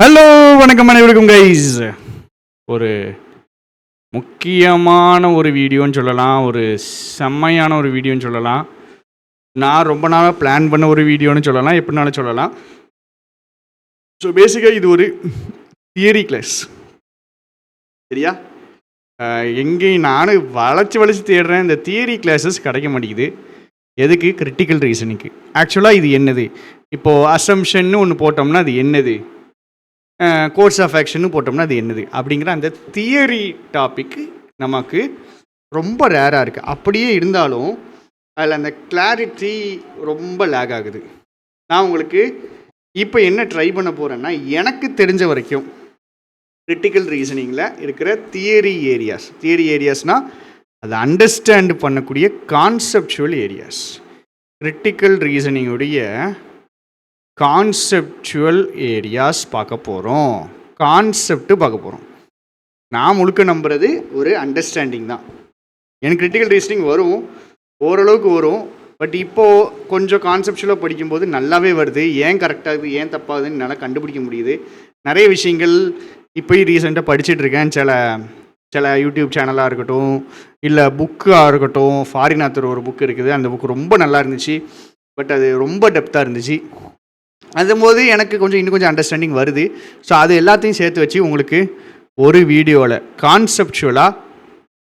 Hello வணக்கம் அனைவருக்கும் guys. ஒரு முக்கியமான ஒரு வீடியோன்னு சொல்லலாம், ஒரு செம்மையான ஒரு வீடியோன்னு சொல்லலாம், நான் ரொம்ப நாளாக பிளான் பண்ண ஒரு வீடியோன்னு சொல்லலாம், எப்படினாலும் சொல்லலாம். ஸோ பேசிக்காக இது ஒரு தியரி கிளாஸ், சரியா? எங்கேயும் நானும் வளைச்சி தேடுறேன், இந்த தியரி கிளாஸஸ் கிடைக்க மாட்டேங்குது. எதுக்கு? கிரிட்டிக்கல் ரீசனிங்க்கு. ஆக்சுவலாக இது என்னது? இப்போது அசம்ஷன்னு ஒன்று போட்டோம்னா அது என்னது, கோர்ஸ் ஆஃப் ஆக்ஷன்னு போட்டோம்னா அது என்னது அப்படிங்கிற அந்த தியரி டாபிக் நமக்கு ரொம்ப ரேராக இருக்குது. அப்படியே இருந்தாலும் அதில் அந்த கிளாரிட்டி ரொம்ப லேக் ஆகுது. நான் உங்களுக்கு இப்போ என்ன ட்ரை பண்ண போகிறேன்னா, எனக்கு தெரிஞ்ச வரைக்கும் கிரிட்டிக்கல் ரீசனிங்கில் இருக்கிற தியரி ஏரியாஸ்னால் அதை அண்டர்ஸ்டாண்ட் பண்ணக்கூடிய கான்செப்சுவல் ஏரியாஸ். கிரிட்டிக்கல் ரீசனிங்குடைய கான்செப்டுவல் ஏரியாஸ் பார்க்க போகிறோம், கான்செப்ட்டு பார்க்க போகிறோம். நான் முழுக்க நம்புறது ஒரு அண்டர்ஸ்டாண்டிங் தான். எனக்கு கிரிட்டிக்கல் ரீசனிங் வரும், ஓரளவுக்கு வரும். பட் இப்போது கொஞ்சம் கான்செப்டுவலாக படிக்கும்போது நல்லாவே வருது. ஏன் கரெக்டாகுது ஏன் தப்பாகுதுன்னு என்னால் கண்டுபிடிக்க முடியுது. நிறைய விஷயங்கள் இப்போயும் ரீசெண்டாக படிச்சுட்ருக்கேன். சில யூடியூப் சேனலாக இருக்கட்டும், இல்லை புக்காக இருக்கட்டும். ஃபாரின் ஆத்தர் ஒரு புக் இருக்குது, அந்த புக்கு ரொம்ப நல்லா இருந்துச்சு. பட் அது ரொம்ப டெப்த்தாக இருந்துச்சு. அதும்போது எனக்கு இன்னும் கொஞ்சம் அண்டர்ஸ்டாண்டிங் வருது. ஸோ அது எல்லாத்தையும் சேர்த்து வச்சு உங்களுக்கு ஒரு வீடியோவில் கான்செப்டுவலாக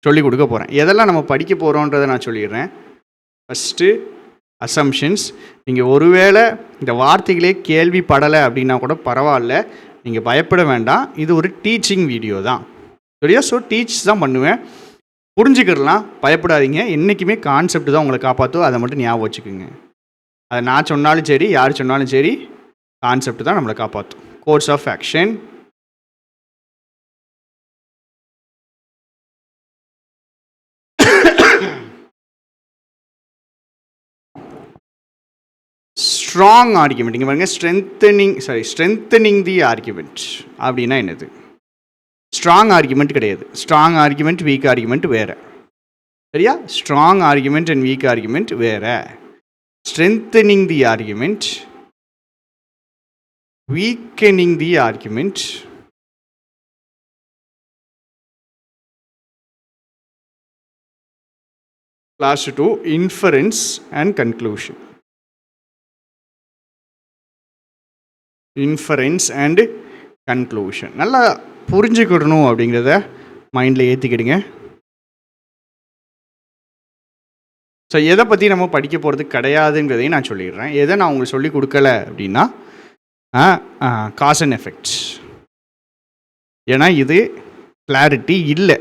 சொல்லிக் கொடுக்க போகிறேன். எதெல்லாம் நம்ம படிக்க போகிறோன்றதை நான் சொல்லிடுறேன். First assumptions. நீங்கள் ஒருவேளை இந்த வார்த்தைகளே கேள்விப்படலை அப்படின்னா கூட பரவாயில்ல, நீங்கள் பயப்பட வேண்டாம். இது ஒரு டீச்சிங் வீடியோ தான், சரியா? ஸோ டீச் தான் பண்ணுவேன், புரிஞ்சுக்கிடலாம், பயப்படாதீங்க. என்றைக்குமே கான்செப்ட் தான் உங்களை காப்பாற்றும், அதை மட்டும் ஞாபகம் வச்சுக்கோங்க. அதை நான் சொன்னாலும் சரி, யார் சொன்னாலும் சரி, கான்செப்ட் தான் நம்மளை காப்பாற்றும். Course of action, strong argument. இங்கே பாருங்க, ஸ்ட்ரென்தனிங் தி ஆர்கியூமெண்ட் அப்படின்னா என்னது? ஸ்ட்ராங் ஆர்கியூமெண்ட் கிடையாது. ஸ்ட்ராங் ஆர்கியூமெண்ட், வீக் ஆர்கியூமெண்ட் வேறு, சரியா? Strong argument and weak argument வேறு. Strengthening the argument, weakening the argument, class 2 inference and conclusion. Inference and conclusion நல்லா புரிஞ்சுக்கிடணும் அப்படிங்கிறத மைண்டில் ஏற்றிக்கிடுங்க. ஸோ எதை பற்றி நம்ம படிக்க போகிறது கிடையாதுங்கிறதையும் நான் சொல்லிடுறேன். எதை நான் உங்களுக்கு சொல்லிக் கொடுக்கல அப்படின்னா காஸ் அண்ட் எஃபெக்ட்ஸ். ஏன்னா இது கிளாரிட்டி இல்லை,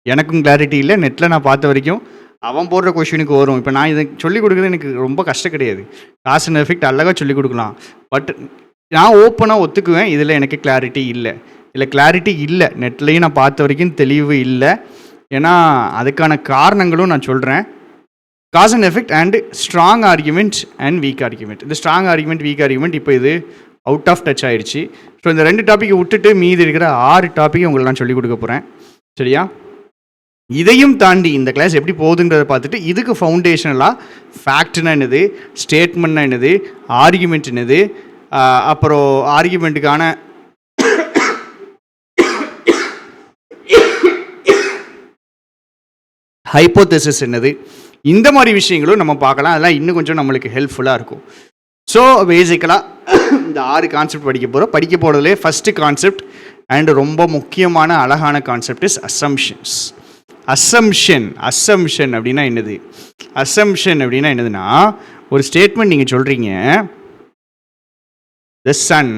எனக்கும் கிளாரிட்டி இல்லை. நெட்டில் நான் பார்த்த வரைக்கும் அவன் போடுற கொஷினுக்கு வரும். இப்போ நான் இதை சொல்லிக் கொடுக்குறது எனக்கு ரொம்ப கஷ்டம் கிடையாது. காஸ் அண்ட் எஃபெக்ட் அழகாக சொல்லிக் கொடுக்கலாம். பட் நான் ஓப்பனாக ஒத்துக்குவேன், இதில் எனக்கு கிளாரிட்டி இல்லை. நெட்லேயும் நான் பார்த்த வரைக்கும் தெளிவு இல்லை. ஏன்னா அதுக்கான காரணங்களும் நான் சொல்கிறேன். Cause and effect and strong argument and weak argument. இந்த ஸ்ட்ராங் ஆர்கியூமெண்ட், வீக் ஆர்கியூமெண்ட் இப்போ இது அவுட் ஆஃப் டச் ஆயிடுச்சு. ஸோ இந்த 2 டாப்பிக்கை விட்டுட்டு மீதி இருக்கிற 6 டாப்பிக்கை உங்களுக்கு நான் சொல்லிக் கொடுக்க போகிறேன், சரியா? இதையும் தாண்டி இந்த கிளாஸ் எப்படி போகுதுங்கிறத பார்த்துட்டு இதுக்கு ஃபவுண்டேஷனலாக ஃபேக்ட்னா என்னது, ஸ்டேட்மெண்ட்னா என்னது, ஆர்கியூமெண்ட் என்னது, அப்புறம் ஆர்கியூமெண்ட்டுக்கான ஹைப்போதெசிஸ் என்னது, இந்த மாதிரி விஷயங்களும் நம்ம பார்க்கலாம். அதெல்லாம் இன்னும் கொஞ்சம் நம்மளுக்கு ஹெல்ப்ஃபுல்லாக இருக்கும். ஸோ பேசிக்கலாக இந்த 6 கான்செப்ட் படிக்க போகிறதுலே ஃபஸ்ட்டு கான்செப்ட் அண்ட் ரொம்ப முக்கியமான அழகான கான்செப்ட் இஸ் அசம்ஷன்ஸ். அசம்ஷன் அப்படின்னா என்னது? அசம்ஷன் அப்படின்னா என்னதுன்னா, ஒரு ஸ்டேட்மெண்ட் நீங்கள் சொல்கிறீங்க, த சன்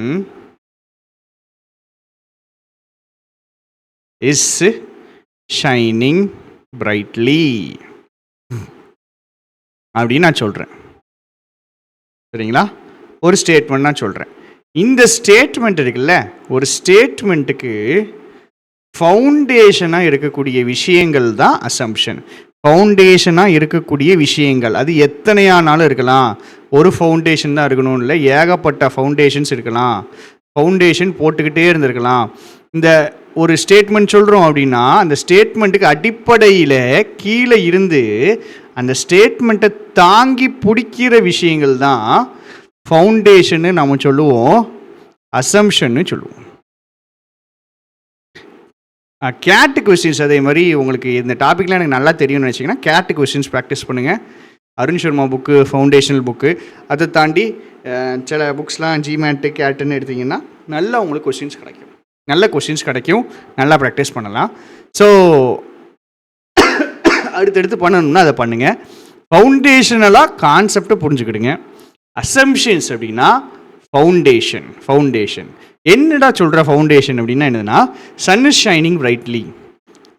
இஸ் ஷைனிங் பிரைட்லி அப்படின்னு நான் சொல்கிறேன், சரிங்களா? ஒரு ஸ்டேட்மெண்ட் நான் சொல்கிறேன். இந்த ஸ்டேட்மெண்ட் இருக்குல்ல, ஒரு ஸ்டேட்மெண்ட்டுக்கு ஃபவுண்டேஷனாக இருக்கக்கூடிய விஷயங்கள் தான் அசம்ஷன். ஃபவுண்டேஷனாக இருக்கக்கூடிய விஷயங்கள் அது எத்தனையானாலும் இருக்கலாம். ஒரு ஃபவுண்டேஷன் தான் இருக்கணும் இல்லை, ஏகப்பட்ட ஃபவுண்டேஷன்ஸ் இருக்கலாம். ஃபவுண்டேஷன் போட்டுக்கிட்டே இருந்திருக்கலாம். இந்த ஒரு ஸ்டேட்மெண்ட் சொல்கிறோம் அப்படின்னா, அந்த ஸ்டேட்மெண்ட்டுக்கு அடிப்படையில் கீழே இருந்து அந்த ஸ்டேட்மெண்ட்டை தாங்கி பிடிக்கிற விஷயங்கள் தான் ஃபவுண்டேஷன்னு நம்ம சொல்லுவோம். அசம்ஷன்னு சொல்லுவோம். கேட் கொஸ்டின்ஸ் அதே மாதிரி உங்களுக்கு இந்த டாப்பிக்லாம் எனக்கு நல்லா தெரியும்னு நினச்சிங்கன்னா கேட் கொஸ்டின்ஸ் ப்ராக்டிஸ் பண்ணுங்கள். Arun Sharma book, foundational book, அதை தாண்டி சில புக்ஸ்லாம் ஜிமேட்டு கேட்டுன்னு எடுத்திங்கன்னா நல்லா உங்களுக்கு கொஸ்டின்ஸ் கிடைக்கும், நல்ல கொஸ்டின்ஸ் கிடைக்கும், நல்லா ப்ராக்டிஸ் பண்ணலாம். ஸோ அடுத்தடுத்து பண்ணணும்னா அதை பண்ணுங்கள். ஃபவுண்டேஷனலாக கான்செப்டை புரிஞ்சுக்கிடுங்க. அசம்ஷன்ஸ் அப்படின்னா ஃபவுண்டேஷன் என்னடா சொல்கிற ஃபவுண்டேஷன் அப்படின்னா என்னதுன்னா, சன் இஸ் ஷைனிங் பிரைட்லி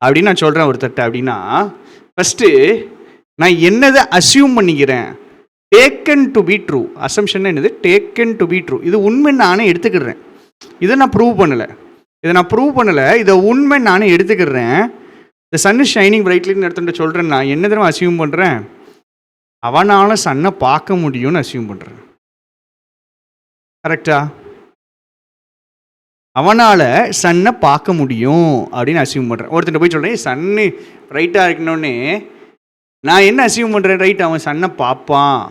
அப்படின்னு நான் சொல்கிறேன் ஒருத்தட்ட அப்படின்னா, ஃபஸ்ட்டு நான் என்னதை அசியூம் பண்ணிக்கிறேன், taken to be true. Assumption என்னது, டேக்கன் டு பி ட்ரூ. இது உண்மை நானே எடுத்துக்கிடுறேன், இதை நான் ப்ரூவ் பண்ணலை, இதை உண்மை நானே எடுத்துக்கிடுறேன். இந்த சன் இஸ் ஷைனிங் பிரைட்லின்னு எடுத்துகிட்டு சொல்கிறேன், நான் என்ன தடவை அசியூம் பண்ணுறேன், அவனால் சன்னை பார்க்க முடியும்னு அசியூம் பண்ணுறேன். கரெக்டா? அவனால் சன்னை பார்க்க முடியும் அப்படின்னு அசியூம் பண்ணுறேன். ஒருத்தர் போய் சொல்கிறேன் சன்னு ரைட்டாக இருக்கணுன்னே நான் என்ன அசியூம் பண்ணுறேன், ரைட் அவன் சன்னை பார்ப்பான்,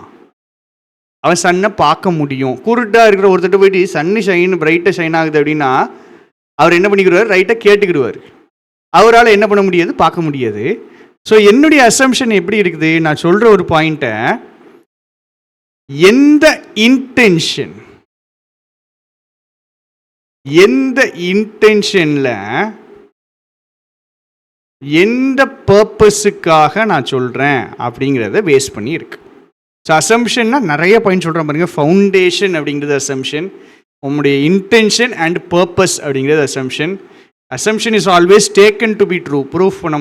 அவன் சன்னை பார்க்க முடியும். குருட்டாக இருக்கிற ஒருத்தர் போயிட்டு சன்னு ஷைன் பிரைட்டாக ஷைன் ஆகுது அப்படின்னா அவர் என்ன பண்ணிக்கிடுவார், ரைட்டாக கேட்டுக்கிடுவார், அவரால் என்ன பண்ண முடியாது, பார்க்க முடியாது. ஸோ என்னுடைய அசம்ஷன் எப்படி இருக்குது, நான் சொல்கிற ஒரு பாயிண்ட்டை எந்த இன்டென்ஷனில் எந்த பர்பஸுக்காக நான் சொல்கிறேன் அப்படிங்கிறத பேஸ் பண்ணி இருக்கு. ஸோ அசம்ஷன்னா நிறைய பாயிண்ட் சொல்கிறேன் பாருங்கள். ஃபவுண்டேஷன் அப்படிங்கிறது அசம்ஷன், உங்களுடைய இன்டென்ஷன் அண்ட் பர்பஸ் அப்படிங்கிறது assumption. Assumption is always taken to be true. Prove பண்ண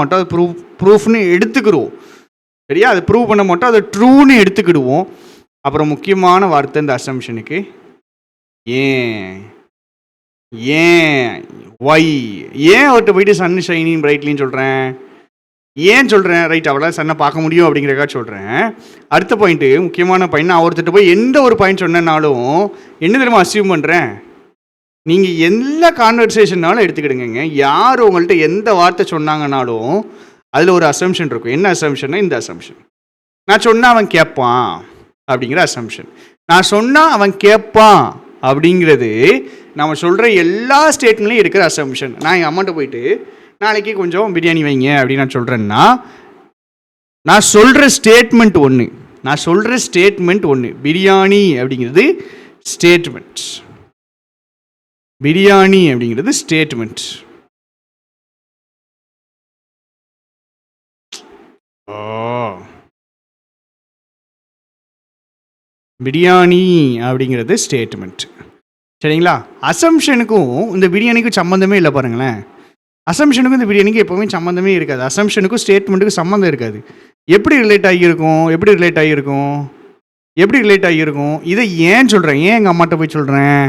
மாட்டோம், அது ப்ரூஃப்னு எடுத்துக்கிடுவோம். சரியா? அது ப்ரூவ் பண்ண மாட்டோம், அதை ட்ரூன்னு எடுத்துக்கிடுவோம். அப்புறம் முக்கியமான வார்த்தை இந்த அசம்ஷனுக்கு ஒய். ஏன் அவர்கிட்ட போயிட்டு சன் ஷைனிங் பிரைட்லின்னு சொல்கிறேன், ரைட் அவளால் சன்னை பார்க்க முடியும் அப்படிங்கிறக்கா சொல்கிறேன். அடுத்த பாயிண்ட்டு, முக்கியமான பாயிண்ட், நான் ஒருத்தட்ட போய் எந்த ஒரு பாயிண்ட் சொன்னேன்னாலும் என்ன தெரியுமா அசியூம் பண்ணுறேன், நீங்கள் எல்லா கான்வர்சேஷன்னாலும் எடுத்துக்கிடுங்க, யார் உங்கள்கிட்ட எந்த வார்த்தை சொன்னாங்கன்னாலும் அதில் ஒரு அசம்ஷன் இருக்கும். என்ன அசம்ஷன்னா இந்த அசம்ஷன், நான் சொன்னால் அவன் கேட்பான் அப்படிங்கிற அசம்ஷன். நான் சொன்னால் அவன் கேட்பான் அப்படிங்கிறது நம்ம சொல்கிற எல்லா ஸ்டேட்மெண்ட்லையும் இருக்கிற அசம்ஷன். நான் எங்கள் அம்மாட்ட போயிட்டு நாளைக்கு கொஞ்சம் பிரியாணி வைங்க அப்படின்னு நான் சொல்கிறேன்னா, நான் சொல்கிற ஸ்டேட்மெண்ட் ஒன்று, பிரியாணி அப்படிங்கிறது ஸ்டேட்மெண்ட். பிரியாணி அப்படிங்கிறது ஸ்டேட்மெண்ட். சரிங்களா? அசம்ஷனுக்கும் இந்த பிரியாணிக்கும் சம்மந்தமே இல்லை பாருங்களேன். அசம்ஷனுக்கும் இந்த பிரியாணிக்கு எப்போவுமே சம்மந்தமே இருக்காது. அசம்ஷனுக்கும் ஸ்டேட்மெண்ட்டுக்கும் சம்மந்தம் இருக்காது. எப்படி ரிலேட் ஆகியிருக்கும்? இதை ஏன் சொல்கிறேன், ஏன் எங்கள் அம்மாட்ட போய் சொல்கிறேன்,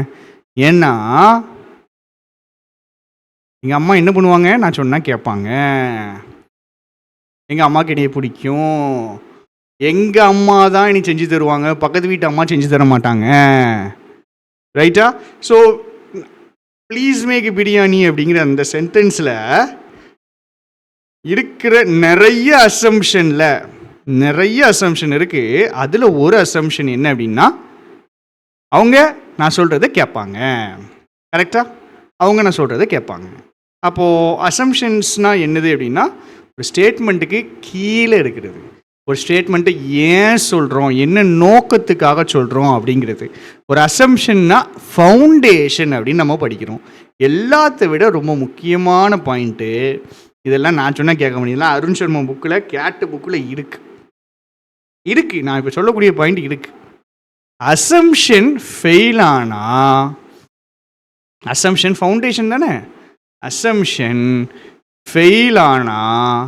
ஏன்னா எங்கள் அம்மா என்ன பண்ணுவாங்க, நான் சொன்னால் கேட்பாங்க, எங்கள் அம்மாவுக்கு என்னைய பிடிக்கும், எங்கள் அம்மா தான் இனி செஞ்சு தருவாங்க, பக்கத்து வீட்டு அம்மா செஞ்சு தர மாட்டாங்க. ரைட்டா? ஸோ ப்ளீஸ் மேக் பிரியாணி அப்படிங்கிற அந்த சென்டென்ஸில் இருக்கிற நிறைய அசம்ஷன் இருக்குது. அதில் ஒரு அசம்ஷன் என்ன அப்படின்னா, அவங்க நான் சொல்கிறத கேட்பாங்க. கரெக்டாக? அவங்க நான் சொல்கிறத கேட்பாங்க. அப்போது அசம்ஷன்ஸ்னால் என்னது அப்படின்னா, ஒரு ஸ்டேட்மெண்ட்டுக்கு கீழே இருக்கிறது. ஒரு ஸ்டேட்மெண்ட்டை ஏன் சொல்கிறோம், என்ன நோக்கத்துக்காக சொல்கிறோம் அப்படிங்கிறது. ஒரு அசம்ஷன்னா ஃபவுண்டேஷன் அப்படின்னு நம்ம படிக்கிறோம். எல்லாத்த விட ரொம்ப முக்கியமான பாயிண்ட்டு, இதெல்லாம் நான் சொன்னால் கேட்க முடியல, அருண் சர்மா புக்கில் கேட்டு புக்கில் இருக்குது. நான் இப்போ சொல்லக்கூடிய பாயிண்ட் இருக்குது. அசம்ஷன் ஃபெயில் ஆனால், அசம்ஷன் ஃபவுண்டேஷன் தானே, அசம்ஷன் ஃபெயில் ஆனால்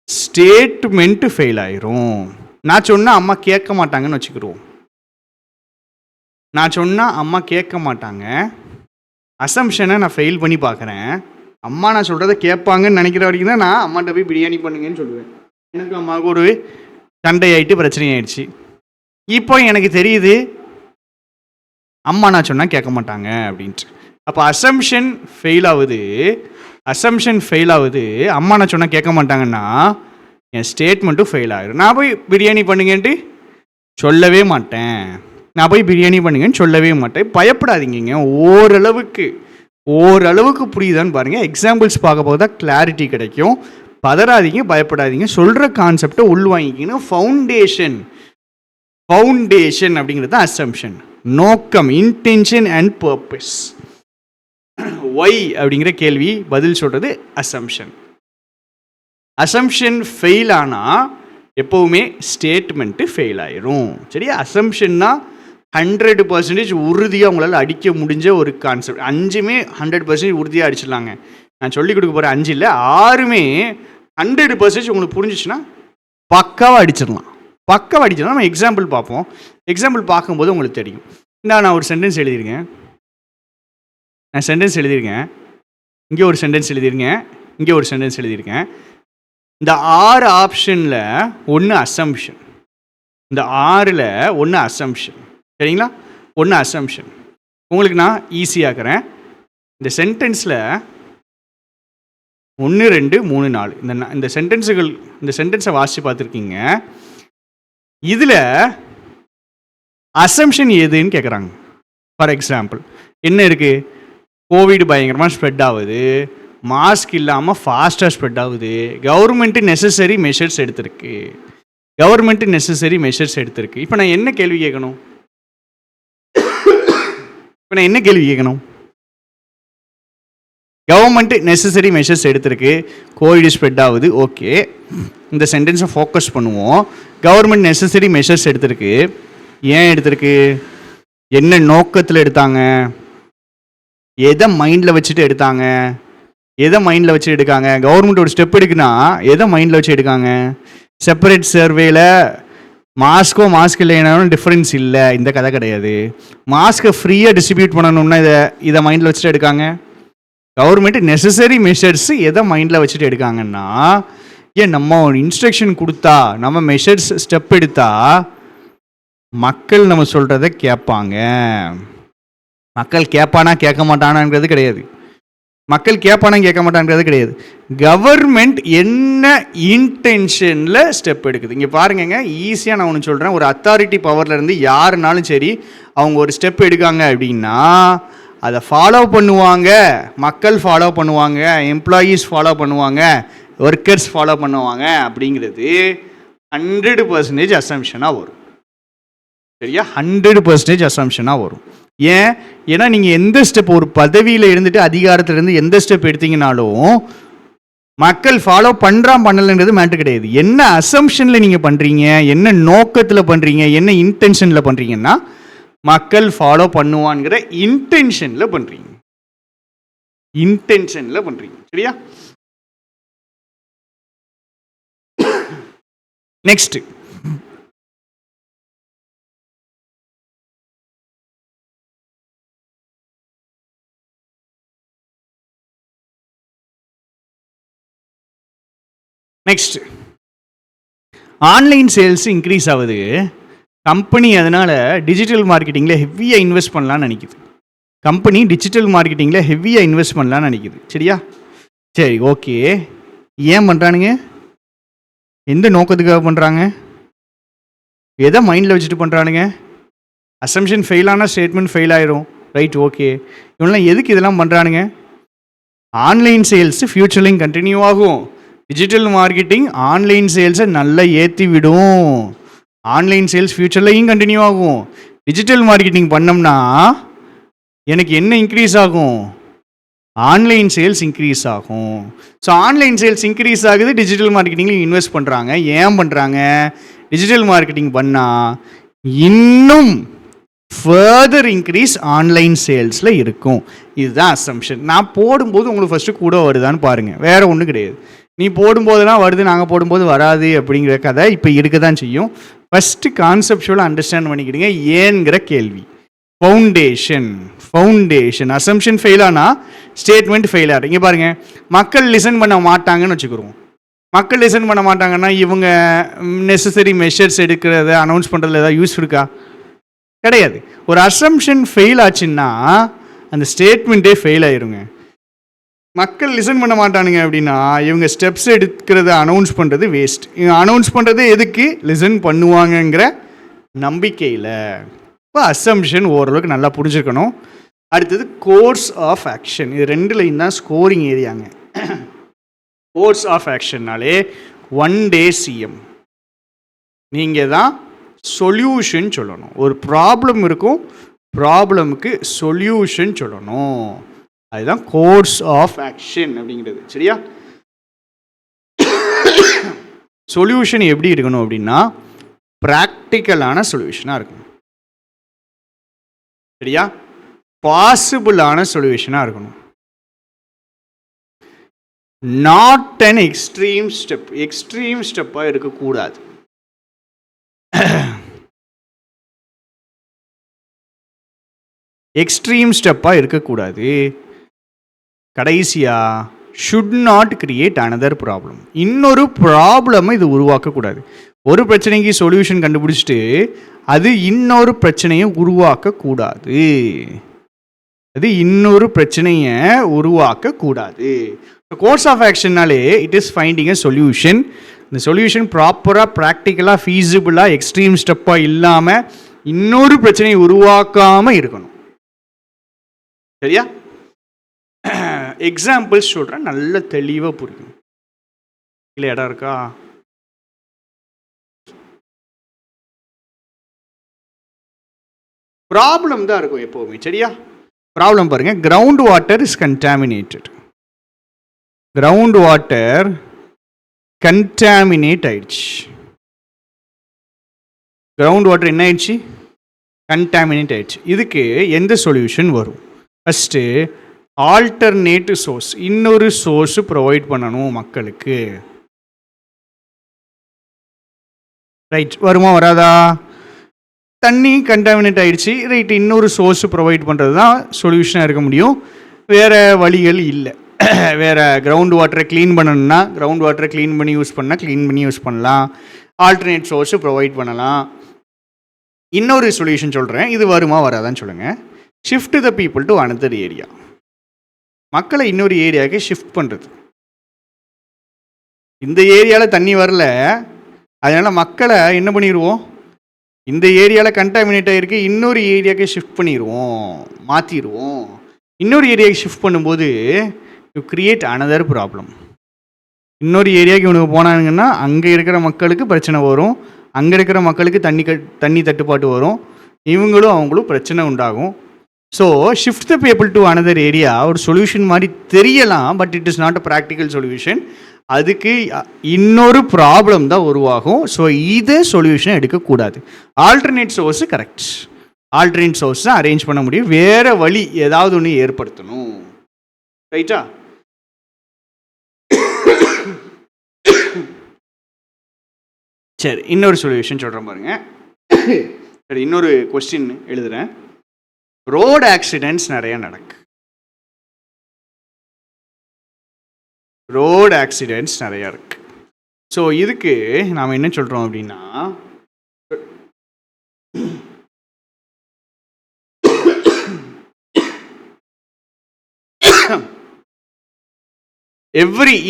ஸ்டேட்மெண்ட்டு ஃபெயில் ஆயிரும். நான் சொன்னால் அம்மா கேட்க மாட்டாங்கன்னு வச்சுக்கிடுவோம். அசம்ஷனை நான் ஃபெயில் பண்ணி பார்க்குறேன். அம்மா நான் சொல்கிறத கேட்பாங்கன்னு நினைக்கிற வரைக்கும் தான் நான் அம்மாட்ட போய் பிரியாணி பண்ணுங்கன்னு சொல்லுவேன். எனக்கு அம்மாவுக்கு ஒரு சண்டை ஆகிட்டு பிரச்சனை ஆயிடுச்சு. இப்போ எனக்கு தெரியுது அம்மா நான் சொன்னால் கேட்க மாட்டாங்க அப்படின்ட்டு. அப்போ அசம்ஷன் ஃபெயில் ஆகுது. அம்மா நான் சொன்னால் கேட்க மாட்டாங்கன்னா என் ஸ்டேட்மெண்ட்டும் ஃபெயில் ஆகிடும். நான் போய் பிரியாணி பண்ணுங்கன்ட்டு சொல்லவே மாட்டேன். நான் போய் பிரியாணி பண்ணுங்கன்னு சொல்லவே மாட்டேன். பயப்படாதீங்க, ஓரளவுக்கு புரியுதான்னு பாருங்கள். எக்ஸாம்பிள்ஸ் பார்க்க போது தான் கிளாரிட்டி கிடைக்கும். பதறாதீங்க, பயப்படாதீங்க, சொல்கிற கான்செப்டை உள்வாங்கிக்கணும். ஃபவுண்டேஷன் அப்படிங்கிறது தான் அசம்ஷன், நோக்கம், இன்டென்ஷன் அண்ட் பர்பஸ். ஒய் அப்படிங்கிற கேள்வி பதில் சொல்கிறது அசம்ஷன். அசம்ஷன் ஃபெயில் ஆனால் எப்போவுமே ஸ்டேட்மெண்ட்டு ஃபெயில் ஆயிரும். சரியா? அசம்ஷன்னா 100% உறுதியாக உங்களால் அடிக்க முடிஞ்ச ஒரு கான்செப்ட். 5மே 100% உறுதியாக அடிச்சிடலாங்க. நான் சொல்லிக் கொடுக்க போகிற 5 இல்லை, 6மே 100% உங்களுக்கு புரிஞ்சிச்சுன்னா பக்காவாக அடிச்சிடலாம். நம்ம எக்ஸாம்பிள் பார்ப்போம். எக்ஸாம்பிள் பார்க்கும்போது உங்களுக்கு தெரியும். நான் ஒரு சென்டென்ஸ் எழுதியிருக்கேன், இங்கே ஒரு சென்டென்ஸ் எழுதியிருக்கேன், இங்கே ஒரு சென்டென்ஸ் எழுதியிருக்கேன். இந்த 6 ஆப்ஷனில் ஒன்று அசம்ஷன், இந்த 6ல் ஒன்று அசம்ஷன். சரிங்களா? ஒன்று அசம்ஷன். உங்களுக்கு நான் ஈஸியாக்குறேன். இந்த சென்டென்ஸில் 1 2 3 4 இந்த சென்டென்ஸை வாசித்து பார்த்துருக்கீங்க. இதில் அசம்ஷன் எதுன்னு கேட்குறாங்க. ஃபார் எக்ஸாம்பிள் என்ன இருக்குது? கோவிட் பயங்கரமாக ஸ்ப்ரெட் ஆகுது, மாஸ்க் இல்லாமல் ஃபாஸ்ட்டாக ஸ்ப்ரெட் ஆகுது, கவர்மெண்ட்டு நெசசரி மெஷர்ஸ் எடுத்திருக்கு. இப்போ நான் என்ன கேள்வி கேட்கணும்? கவர்மெண்ட் நெசசரி மெஷர்ஸ் எடுத்திருக்கு, கோவிட் ஸ்ப்ரெட் ஆகுது. ஓகே, இந்த சென்டென்ஸை ஃபோக்கஸ் பண்ணுவோம். கவர்மெண்ட் நெசசரி மெஷர்ஸ் எடுத்திருக்கு. ஏன் எடுத்திருக்கு? என்ன நோக்கத்தில் எடுத்தாங்க? எதை மைண்டில் வச்சுட்டு எடுத்தாங்க? கவர்மெண்ட் ஒரு ஸ்டெப் எடுக்குன்னா எதை மைண்டில் வச்சு எடுக்காங்க? செப்பரேட் சர்வேல மாஸ்க் இல்லைனாலும் டிஃப்ரென்ஸ் இல்லை, இந்த கதை கிடையாது. மாஸ்க்கை ஃப்ரீயாக டிஸ்ட்ரிபியூட் பண்ணணும்னா இதை மைண்டில் வச்சுட்டு எடுக்காங்க. கவர்மெண்ட் நெசசரி மெஷர்ஸ் எதை மைண்டில் வச்சுட்டு எடுக்காங்கன்னா, நம்ம ஒரு இன்ஸ்ட்ரக்ஷன் கொடுத்தா, நம்ம மெஷர்ஸ் ஸ்டெப் எடுத்தா மக்கள் நம்ம சொல்கிறத கேட்பாங்க. மக்கள் கேட்பானா கேட்க மாட்டானாங்கிறது கிடையாது. கவர்மெண்ட் என்ன இன்டென்ஷனில் ஸ்டெப் எடுக்குது. இங்கே பாருங்கங்க, ஈஸியாக நான் ஒன்று சொல்கிறேன். ஒரு அத்தாரிட்டி பவர்லேருந்து யாருனாலும் சரி, அவங்க ஒரு ஸ்டெப் எடுக்காங்க அப்படின்னா அதை ஃபாலோ பண்ணுவாங்க, மக்கள் ஃபாலோ பண்ணுவாங்க, எம்ப்ளாயீஸ் ஃபாலோ பண்ணுவாங்க, ஒர்க்கர்ஸ் ஃபாலோ பண்ணுவாங்க. அப்படிங்கிறது 100% அசம்ஷனாக வரும். சரியா? 100% அசம்ஷனாக வரும். ஏன்னா நீங்கள் எந்த ஸ்டெப், ஒரு பதவியில் இருந்துட்டு அதிகாரத்திலேருந்து எந்த ஸ்டெப் எடுத்தீங்கனாலும் மக்கள் ஃபாலோ பண்ணலன்றது மேட்டர் கிடையாது. என்ன அசம்ஷனில் நீங்கள் பண்ணுறீங்க, என்ன நோக்கத்தில் பண்ணுறீங்க, என்ன இன்டென்ஷனில் பண்ணுறீங்கன்னா மக்கள் ஃபாலோ பண்ணுவான்ங்கிற இன்டென்ஷனில் பண்ணுறீங்க. சரியா? நெக்ஸ்ட், ஆன்லைன் சேல்ஸ் இன்க்ரீஸ் ஆகுது. கம்பெனி அதனால் டிஜிட்டல் மார்க்கெட்டிங்கில் ஹெவியாக இன்வெஸ்ட் பண்ணலான்னு நினைக்குது. சரியா? சரி, ஓகே. ஏன் பண்ணுறானுங்க? எந்த நோக்கத்துக்காக பண்ணுறாங்க? எதை மைண்டில் வச்சுட்டு பண்ணுறானுங்க? அசம்ஷன் ஃபெயில் ஆனால் ஸ்டேட்மெண்ட் ஃபெயில் ஆயிரும். Right, okay. இவங்களாம் எதுக்கு இதெல்லாம் பண்ணுறானுங்க? ஆன்லைன் சேல்ஸ் ஃப்யூச்சர்லையும் கண்டினியூ ஆகும். டிஜிட்டல் மார்க்கெட்டிங் ஆன்லைன் சேல்ஸை நல்லா ஏற்றி விடும். ஆன்லைன் சேல்ஸ் ஃப்யூச்சர்லையும் கண்டினியூ ஆகும். டிஜிட்டல் மார்க்கெட்டிங் பண்ணோம்னா எனக்கு என்ன இன்க்ரீஸ் ஆகும்? ஆன்லைன் சேல்ஸ் இன்க்ரீஸ் ஆகும். ஸோ ஆன்லைன் சேல்ஸ் இன்க்ரீஸ் ஆகுது, டிஜிட்டல் மார்க்கெட்டிங்கில் இன்வெஸ்ட் பண்ணுறாங்க. ஏன் பண்ணுறாங்க? டிஜிட்டல் மார்க்கெட்டிங் பண்ணால் இன்னும் ஃபர்தர் இன்க்ரீஸ் ஆன்லைன் சேல்ஸில் இருக்கும். இதுதான் அசம்ஷன். நான் போடும்போது உங்களுக்கு ஃபஸ்ட்டு கூட வருதான்னு பாருங்கள், வேறு ஒன்றும் கிடையாது. நீ போடும்போதெல்லாம் வருது, நாங்கள் போடும்போது வராது அப்படிங்கிற கதை இப்போ இருக்க தான் செய்யும். ஃபஸ்ட்டு கான்செப்டுவலாக அண்டர்ஸ்டாண்ட் பண்ணிக்கிடுங்க. ஏங்கிற கேள்வி ஃபவுண்டேஷன். அசம்ஷன் ஃபெயில் ஆனால் ஸ்டேட்மெண்ட் ஃபெயில் ஆகிடும். இங்கே பாருங்கள், மக்கள் லிசன் பண்ண மாட்டாங்கன்னு வச்சுக்கிறோம். மக்கள் லிசன் பண்ண மாட்டாங்கன்னா இவங்க நெசசரி மெஷர்ஸ் எடுக்கிறத அனௌன்ஸ் பண்ணுறதுல ஏதாவது யூஸ் இருக்கா? கிடையாது. ஒரு அசம்ஷன் ஃபெயில் ஆச்சுன்னா அந்த ஸ்டேட்மெண்ட்டே ஃபெயில் ஆயிருங்க. மக்கள் லிசன் பண்ண மாட்டானுங்க அப்படின்னா இவங்க ஸ்டெப்ஸ் எடுக்கிறத அனௌன்ஸ் பண்ணுறது வேஸ்ட். இவங்க அனௌன்ஸ் பண்ணுறது எதுக்கு? லிசன் பண்ணுவாங்கங்கிற நம்பிக்கையில். இப்போ அசம்ஷன் ஓரளவுக்கு நல்லா புரிஞ்சுக்கணும். அடுத்தது கோர்ஸ் ஆஃப் ஆக்ஷன். இது 2 லைன் தான் ஸ்கோரிங் ஏரியாங்க. கோர்ஸ் ஆஃப் ஆக்ஷன்னாலே 1 day CM. நீங்கள் தான் சொல்யூஷன் சொல்லணும். ஒரு ப்ராப்ளம் இருக்கும், ப்ராப்ளமுக்கு சொல்யூஷன் சொல்லணும். அதுதான் கோர்ஸ் ஆஃப் ஆக்ஷன் அப்படிங்கிறது. சரியா? சொல்யூஷன் எப்படி இருக்கணும் அப்படின்னா ப்ராக்டிக்கலான சொல்யூஷனாக இருக்கணும். சரியா? பாசிபிளான சொல்யூஷனாக இருக்கணும். Not an extreme step. Extreme ஸ்டெப்பாக இருக்கக்கூடாது. எக்ஸ்ட்ரீம் ஸ்டெப்பாக இருக்கக்கூடாது. கடைசியாக should not create another problem. இன்னொரு ப்ராப்ளமை இது உருவாக்கக்கூடாது. ஒரு பிரச்சனைக்கு சொல்யூஷன் கண்டுபிடிச்சிட்டு அது இன்னொரு பிரச்சனையை உருவாக்கக்கூடாது. அது இன்னொரு பிரச்சனையை உருவாக்கக்கூடாது. கோர்ஸ் ஆஃப் ஆக்ஷன்னாலே it is finding a solution. இந்த சொல்யூஷன் ப்ராப்பராக ப்ராக்டிக்கலாக ஃபீஸிபிளாக எக்ஸ்ட்ரீம் ஸ்டெப்பாக இல்லாமல் இன்னொரு பிரச்சனையை உருவாக்காமல் இருக்கணும். சரியா? எக்ஸாம்பிள்ஸ் சொல்கிறேன், நல்ல தெளிவாக புரியும். இல்லை இடம் இருக்கா? ப்ராப்ளம் தான் இருக்கும் எப்போவுமே. சரியா? ப்ராப்ளம் பாருங்க. Ground water is contaminated. Ground water contaminate ஆயிடுச்சு. கிரவுண்ட் வாட்டர் என்ன ஆயிடுச்சு? கண்டாமினேட் ஆயிடுச்சு. இதுக்கு எந்த சொல்யூஷன் வரும்? ஃபஸ்ட்டு ஆல்டர்னேட் சோர்ஸ், இன்னொரு சோர்ஸ் ப்ரொவைட் பண்ணணும் மக்களுக்கு. ரைட், வருமா வராதா? தண்ணி கண்டாமினேட் ஆயிடுச்சு, ரைட், இன்னொரு சோர்ஸ் ப்ரொவைட் பண்ணுறது தான் சொல்யூஷனாக இருக்க முடியும். வேறு வழிகள் இல்லை. வேறு கிரவுண்ட் வாட்டரை க்ளீன் பண்ணணும்னா கிரவுண்ட் வாட்டரை க்ளீன் பண்ணி யூஸ் பண்ணலாம். ஆல்டர்னேட் சோர்ஸு ப்ரொவைட் பண்ணலாம். இன்னொரு சொல்யூஷன் சொல்கிறேன், இது வருமா வராதான்னு சொல்லுங்கள். Shift the people to another area. மக்களை இன்னொரு ஏரியாவுக்கு ஷிஃப்ட் பண்ணுறது. இந்த ஏரியாவில் தண்ணி வரல, அதனால் மக்களை என்ன பண்ணிடுவோம்? இந்த ஏரியாவில் கண்டாமினேட் ஆகிருக்கு, இன்னொரு ஏரியாவுக்கு ஷிஃப்ட் பண்ணிடுவோம், மாற்றிடுவோம். இன்னொரு ஏரியாவுக்கு ஷிஃப்ட் பண்ணும்போது யூ கிரியேட் அனதர் ப்ராப்ளம். இன்னொரு ஏரியாவுக்கு இவனுக்கு போனாங்கன்னா அங்கே இருக்கிற மக்களுக்கு பிரச்சனை வரும், அங்கே இருக்கிற மக்களுக்கு தண்ணி தட்டுப்பாட்டு வரும், இவங்களும் அவங்களும் பிரச்சனை உண்டாகும். So shift the people to another area ஒரு சொல்யூஷன் மாதிரி தெரியலாம், but it is not a practical solution. அதுக்கு இன்னொரு ப்ராப்ளம் தான் உருவாகும். ஸோ இதை சொல்யூஷன் எடுக்கக்கூடாது. Alternate source correct. Alternate source தான் அரேஞ்ச் பண்ண முடியும். வேறு வழி ஏதாவது ஒன்று ஏற்படுத்தணும். ரைட்டா? சரி, இன்னொரு சொல்யூஷன் சொல்கிறேன் பாருங்க. சரி, இன்னொரு கொஸ்டின் எழுதுகிறேன். ரோடு ஆக்சிடென்ட்ஸ் நிறைய நடக்கு. ரோடு ஆக்சிடென்ட்ஸ் நிறையா இருக்கு. ஸோ இதுக்கு நாம் என்ன சொல்கிறோம் அப்படின்னா,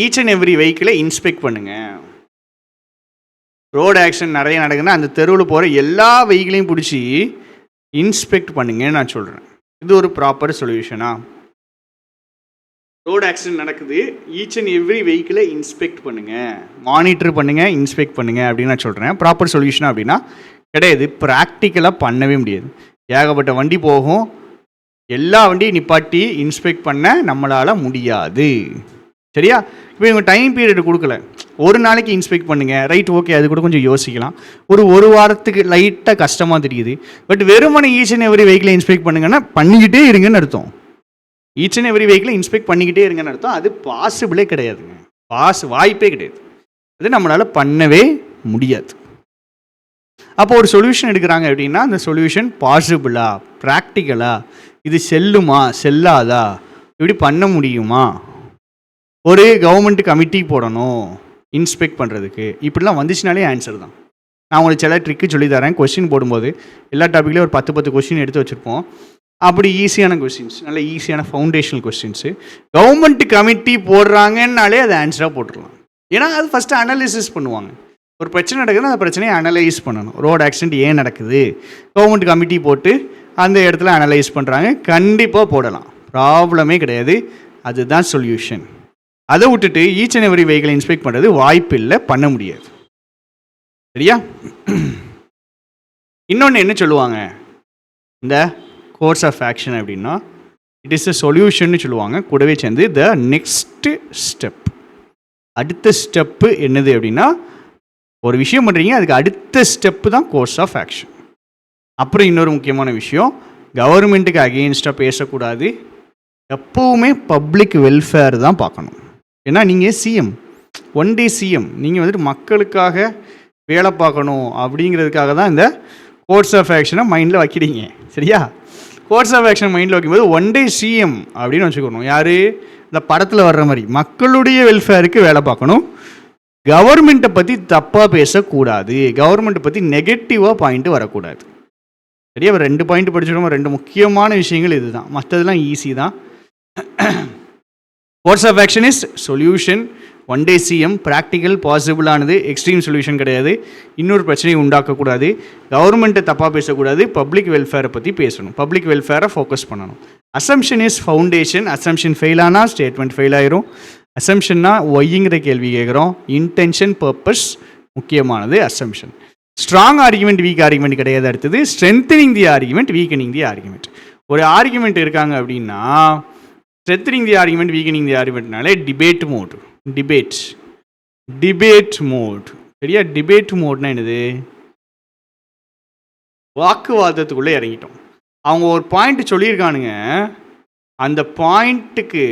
ஈச் அண்ட் எவ்ரி வெஹிக்கிளை இன்ஸ்பெக்ட் பண்ணுங்க. ரோடு ஆக்சிடென்ட் நிறைய நடக்குதுன்னா அந்த தெருவில் போகிற எல்லா வெஹிக்கிளையும் பிடிச்சி இன்ஸ்பெக்ட் பண்ணுங்கன்னு நான் சொல்கிறேன். இது ஒரு ப்ராப்பர் சொல்யூஷனா? ரோடு ஆக்சிடென்ட் நடக்குது, ஈச் அண்ட் எவ்ரி வெஹிக்கிளை இன்ஸ்பெக்ட் பண்ணுங்கள், மானிட்டர் பண்ணுங்கள், இன்ஸ்பெக்ட் பண்ணுங்கள் அப்படின்னு நான் சொல்கிறேன். ப்ராப்பர் சொல்யூஷனா அப்படின்னா கிடையாது. ப்ராக்டிக்கலாக பண்ணவே முடியாது. ஏகப்பட்ட வண்டி போகும், எல்லா வண்டியும் நிப்பாட்டி இன்ஸ்பெக்ட் பண்ண நம்மளால் முடியாது. சரியா? இப்போ இவங்க டைம் பீரியட் கொடுக்கல, ஒரு நாளைக்கு இன்ஸ்பெக்ட் பண்ணுங்கள், ரைட், ஓகே, அது கூட கொஞ்சம் யோசிக்கலாம். ஒரு வாரத்துக்கு லைட்டாக கஷ்டமாக தெரியுது. பட் வெறுமனை ஈச் அண்ட் எவ்ரி வெஹிக்கிளை இன்ஸ்பெக்ட் பண்ணுங்கன்னா பண்ணிக்கிட்டே இருங்கன்னு அர்த்தம். ஈச் அண்ட் எவ்ரி வெஹிக்கிளை இன்ஸ்பெக்ட் பண்ணிக்கிட்டே இருங்கன்னு அர்த்தம். அது பாசிபிளே கிடையாதுங்க. வாய்ப்பே கிடையாது. அது நம்மளால் பண்ணவே முடியாது. அப்போ ஒரு சொல்யூஷன் எடுக்கிறாங்க அப்படின்னா அந்த சொல்யூஷன் பாசிபிளா, ப்ராக்டிக்கலா, இது செல்லுமா செல்லாதா, இப்படி பண்ண முடியுமா, ஒரு கவர்மெண்ட் கமிட்டி போடணும் இன்ஸ்பெக்ட் பண்ணுறதுக்கு, இப்படிலாம் வந்துச்சுனாலே ஆன்சர் தான். நான் உங்களுக்கு சில ட்ரிக்கு சொல்லி தரேன். கொஸ்டின் போடும்போது எல்லா டாப்பிக்லேயும் ஒரு 10 கொஸ்டின் எடுத்து வச்சுருப்போம். அப்படி ஈஸியான கொஸ்டின்ஸ், நல்ல ஈஸியான ஃபவுண்டேஷனல் கொஸ்டின்ஸு கவர்மெண்ட் கமிட்டி போடுறாங்கன்னாலே அது ஆன்சராக போட்டுடலாம். ஏன்னா அது ஃபஸ்ட்டு அனாலிசிஸ் பண்ணுவாங்க. ஒரு பிரச்சனை நடக்குதுன்னா அந்த பிரச்சனையை அனலைஸ் பண்ணணும். ரோடு ஆக்சிடென்ட் ஏன் நடக்குது, கவர்மெண்ட் கமிட்டி போட்டு அந்த இடத்துல அனலைஸ் பண்ணுறாங்க, கண்டிப்பாக போடலாம், ப்ராப்ளமே கிடையாது. அதுதான் சொல்யூஷன். அதை விட்டுட்டு each and every vehicle inspect பண்ணுறது வாய்ப்பு இல்லை, பண்ண முடியாது. சரியா? இன்னொன்று என்ன சொல்லுவாங்க இந்த கோர்ஸ் ஆஃப் ஆக்ஷன் அப்படின்னா, இட் இஸ் அ சொல்யூஷன்னு சொல்லுவாங்க. கூடவே சேர்ந்து த நெக்ஸ்ட் ஸ்டெப், அடுத்த ஸ்டெப்பு என்னது அப்படின்னா, ஒரு விஷயம் பண்ணுறீங்க, அதுக்கு அடுத்த ஸ்டெப்பு தான் கோர்ஸ் ஆஃப் ஆக்ஷன். அப்புறம் இன்னொரு முக்கியமான விஷயம், கவர்மெண்ட்டுக்கு அகெயின்ஸ்டாக பேசக்கூடாது. எப்போவுமே பப்ளிக் வெல்ஃபேர் தான் பார்க்கணும். ஏன்னா நீங்கள் சிஎம், ஒன் டே சிஎம், நீங்கள் வந்துட்டு மக்களுக்காக வேலை பார்க்கணும் அப்படிங்கிறதுக்காக தான் இந்த கோர்ஸ் ஆஃப் ஆக்ஷனை மைண்டில் வைக்கிறீங்க. சரியா? கோர்ஸ் ஆஃப் ஆக்ஷன் மைண்டில் வைக்கும்போது ஒன் டே சிஎம் அப்படின்னு வச்சுக்கணும். யார்? இந்த படத்தில் வர்ற மாதிரி மக்களுடைய வெல்ஃபேருக்கு வேலை பார்க்கணும். கவர்மெண்ட்டை பற்றி தப்பாக பேசக்கூடாது, கவர்மெண்ட்டை பற்றி நெகட்டிவாக பாயிண்ட்டு வரக்கூடாது. சரியா? 2 பாயிண்ட் படிச்சிடுவோம். 2 முக்கியமான விஷயங்கள் இது தான், மற்றதெல்லாம் ஈஸி தான். Course of action is solution, one day CM, practical, பாசிபிளானது, எக்ஸ்ட்ரீம் சொல்யூஷன் கிடையாது. இன்னொரு பிரச்சனையை உண்டாக்கக்கூடாது, கவர்மெண்ட்டை தப்பாக பேசக்கூடாது, பப்ளிக் வெல்ஃபேரை பற்றி பேசணும், பப்ளிக் வெல்ஃபேரை ஃபோக்கஸ் பண்ணணும். Assumption is foundation. Assumption fail ஆனால் ஸ்டேட்மெண்ட் ஃபெயில் ஆயிரும். அசம்ஷன்னா ஒய்ங்கிற கேள்வி கேட்குறோம். இன்டென்ஷன், பர்பஸ் முக்கியமானது assumption. Strong argument, weak argument கிடையாது. அடுத்தது strengthening the argument, weakening the argument. ஒரு ஆர்குமெண்ட் இருக்காங்க அப்படின்னா strengthening the argument, weakening the ஆர்குமெண்ட்னாலே டிபேட் மோட், டிபேட் மோட். சரியா? டிபேட் மோட்னா என்னது? வாக்குவாதத்துக்குள்ளே இறங்கிட்டோம். அவங்க ஒரு பாயிண்ட் சொல்லியிருக்கானுங்க, அந்த பாயிண்ட்டுக்கு